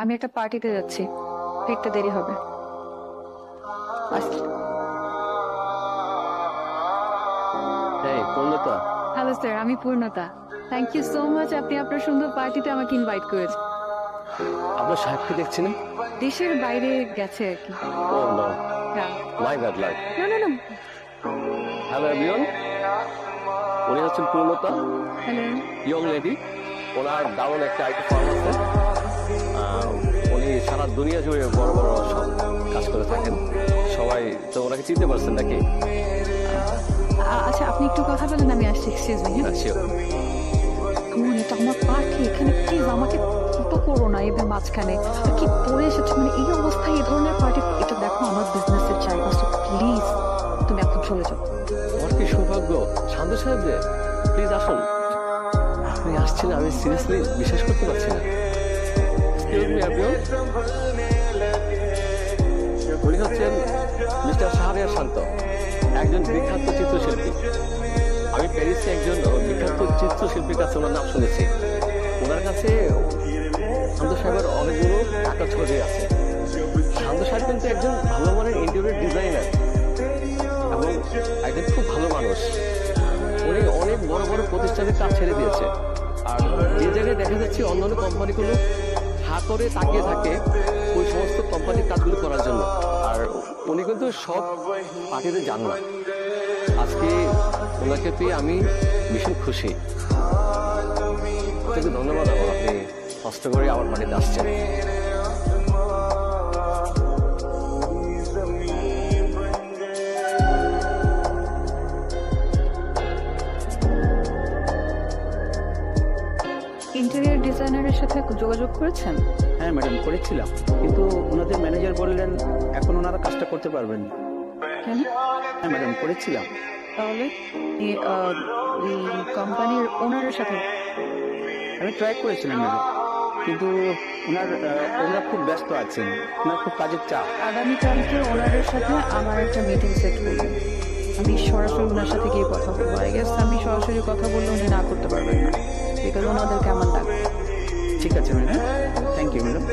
আমি একটা পার্টিতে যাচ্ছি, ফিরতে দেরি হবে। পূর্ণতা, হ্যালো স্যার, আমি পূর্ণতা। থ্যাংক ইউ সো মাচ, আপনি আপনার সুন্দর পার্টিতে আমাকে ইনভাইট করেছেন। আপনার সাহেবকে দেখছি না। দেশের বাইরে গেছে আর কি। ও নো, হ্যাঁ। My bad luck. না না না। হ্যালো এভরিওয়ান, উনি হচ্ছেন পূর্ণতা, হ্যালো। Young lady. ওনার দারুণ একটা আইটি ফার্ম আছে। উনি সারা দুনিয়া জুড়ে বড় বড় সব কাজ করে থাকেন। সবাই তো ওনাকে চিনতে পারছেন নাকি? আচ্ছা, আপনি একটু কথা বলেন, আমি আসছি। Excuse me. এটা আমার পার্টি, এখানে প্লিজ আমাকে তো করো না এদের মাঝখানে। কি পড়ে এসেছে, মানে এই অবস্থায় এই ধরনের পার্টি? এটা দেখো আমার বিজনেসের জায়গা, সো প্লিজ তুমি এখন চলে যাও। আমার কি সৌভাগ্য। শান্ত সাহেব যে, প্লিজ আসুন। আপনি আসছেন, আমি সিরিয়াসলি বিশ্বাস করতে পারছি না। উনি হচ্ছেন মিস্টার শাহরিয়ার শান্ত, একজন বিখ্যাত চিত্রশিল্পী। আমি প্যারিসে একজন বিখ্যাত চিত্রশিল্পীর কাছে ওনার নাম শুনেছি। ওনার কাছে শান্ত সাহেবের অনেকগুলো আঁকা ছবি আছে। শান্ত সাহেব কিন্তু একজন ভালো মানের ইন্টেরিয়র ডিজাইনার এবং একজন খুব ভালো মানুষ। উনি অনেক বড় বড় প্রতিষ্ঠানের কাজ ছেড়ে দিয়েছে। আর যে জায়গায় দেখা যাচ্ছে অন্যান্য কোম্পানিগুলো হাত করে তাকিয়ে থাকে ওই সমস্ত কোম্পানির কাজগুলো করার জন্য। আর উনি কিন্তু সব পার্টিতে যান না। আজকে ওনাকে পেয়ে আমি ভীষণ খুশি। আপনাকে ধন্যবাদ। আপনি কষ্ট করে আমার পার্টিতে আসছেন। ইন্টেরিয়র ডিজাইনারের সাথে যোগাযোগ করেছেন? হ্যাঁ ম্যাডাম, করেছিলাম, কিন্তু ওনাদের ম্যানেজার বললেন এখন ওনারা কাজটা করতে পারবেন না। কেন? হ্যাঁ ম্যাডাম, করেছিলাম। তাহলে এই কোম্পানির ওনারের সাথে? আমি ট্রাই করেছিলাম ম্যাডাম, কিন্তু ওনারা খুব ব্যস্ত আছেন, ওনার খুব কাজের চাপ। আগামীকালকে ওনারের সাথে আমার একটা মিটিং সেট করবেন। আমি সরাসরি ওনার সাথে গিয়ে কথা বলবো। আই গেস আমি সরাসরি কথা বললে উনি না করতে পারবেন না, বিকজ ওনাদের কেমন লাগবে। ঠিক আছে ম্যাডাম, থ্যাংক ইউ ম্যাডাম।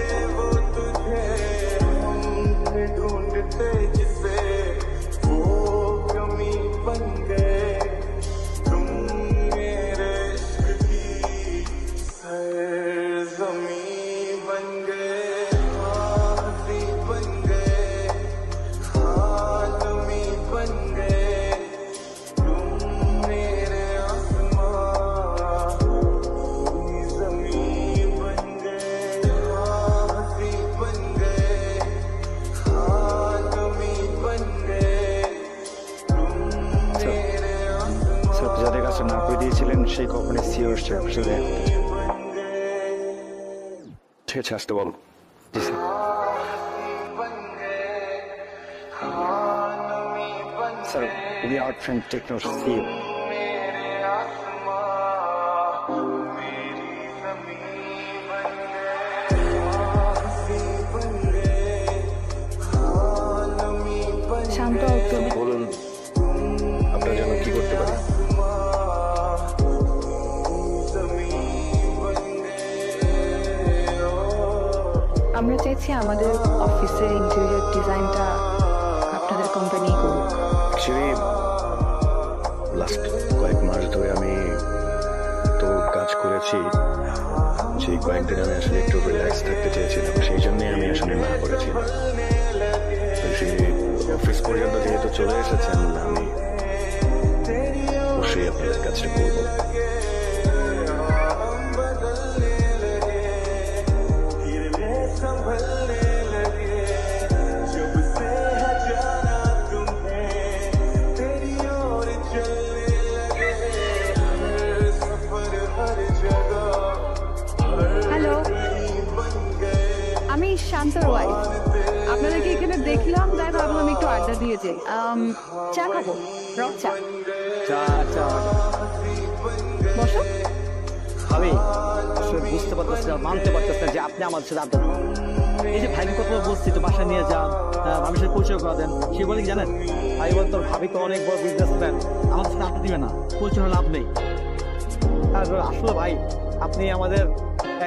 যাদের কাছে না করে দিয়েছিলেন সেই কোম্পানির সিও সাথে ঠিক আছে, আসতে বল। Sir, we are friend techno CO. Shanto তুমি বলুন, আপনার জন্য কি করতে পারি? আমরা চাইছি আমাদের অফিসের ইন্টেরিয়র ডিজাইনটা আপনাদের কোম্পানি করুক। অ্যাকচুয়ালি লাস্ট কয়েক মাস ধরে আমি তো কাজ করেছি, সেই কয়েকদিন আমি আসলে একটু রিল্যাক্স থাকতে চেয়েছিলাম, সেই জন্যই আমি আসলে না করেছিলাম। অফিস পর্যন্ত যেহেতু চলে এসেছেন, আমি অবশ্যই আপনাদের কাজটা করবো। হ্যালো, আমি শান্তর ওয়াইফ। আপনাদেরকে এখানে দেখলাম, তাই ভাবলাম একটু আড্ডা দিয়ে যাই। চা খাবো, রক চা। বসো। আমি আসলে বুঝতে পারতেছি না, মানতে পারতেছি না যে আপনি আমাদের সাথে আড্ডা দেন। এই যে ভাইকে কথা বলছি তো বাসা নিয়ে যান, ভাবির সাথে পরিচয় করা দেন, সে বলে কি জানেন, ভাই বল তোর ভাবি তো অনেক বড় বিজনেসম্যান, আমাদের সাথে আড্ডা দিবে না, পরিচয় লাভ নেই। আর আসলে ভাই আপনি আমাদের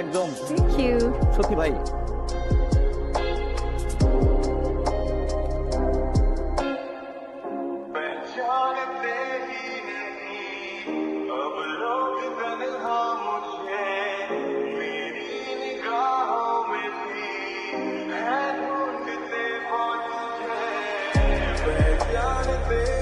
একদম থ্যাংক ইউ। সত্যি ভাই, पहचानते ही नहीं अब लोग तन्हा मुझे मेरी निगाहों में भी है ढूंढते पहुंचे पहचानते